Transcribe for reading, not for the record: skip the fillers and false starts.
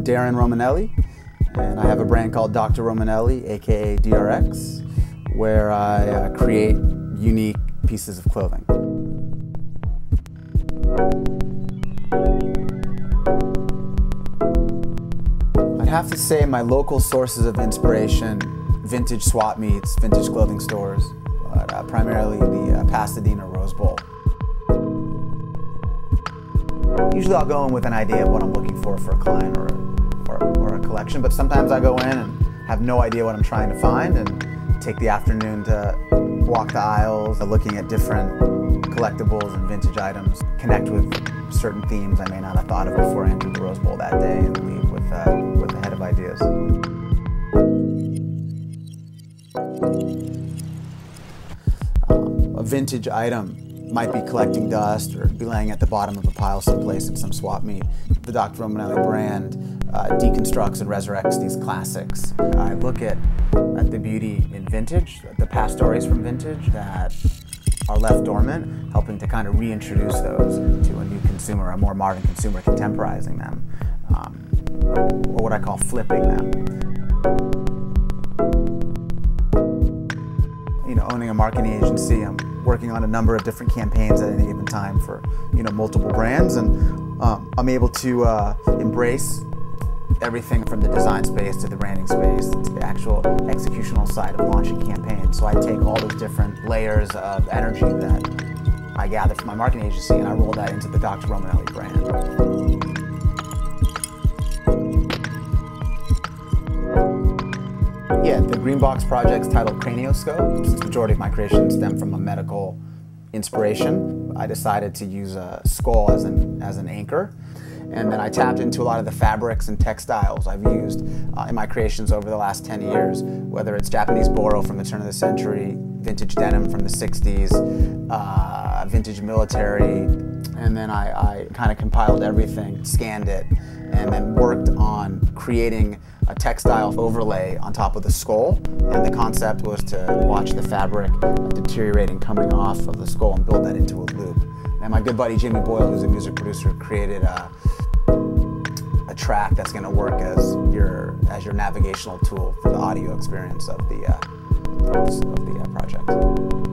Darren Romanelli, and I have a brand called Dr. Romanelli, aka DRX, where I create unique pieces of clothing. I'd have to say my local sources of inspiration: vintage swap meets, vintage clothing stores, but primarily the Pasadena Rose Bowl. Usually I'll go in with an idea of what I'm looking for a client or a collection, but sometimes I go in and have no idea what I'm trying to find and take the afternoon to walk the aisles, looking at different collectibles and vintage items, connect with certain themes I may not have thought of before I entered the Rose Bowl that day, and leave with a head of ideas. A vintage item might be collecting dust or be laying at the bottom of a pile someplace at some swap meet. The Dr. Romanelli brand deconstructs and resurrects these classics. I look at the beauty in vintage, the past stories from vintage that are left dormant, helping to kind of reintroduce those to a new consumer, a more modern consumer, contemporizing them, or what I call flipping them. You know, owning a marketing agency, I'm working on a number of different campaigns at any given time for, multiple brands, and I'm able to embrace everything from the design space to the branding space to the actual executional side of launching campaigns. So I take all those different layers of energy that I gather from my marketing agency and I roll that into the Dr. Romanelli brand. Yeah, the Green Box project's titled Cranioscope. Since the majority of my creations stem from a medical inspiration, I decided to use a skull as an anchor. And then I tapped into a lot of the fabrics and textiles I've used in my creations over the last 10 years, whether it's Japanese boro from the turn of the century, vintage denim from the 60s, vintage military, and then I kind of compiled everything, scanned it, and then worked on creating a textile overlay on top of the skull. And the concept was to watch the fabric deteriorating coming off of the skull and build that into a loop. And my good buddy Jimmy Boyle, who's a music producer, created a track that's going to work as your navigational tool for the audio experience of the project.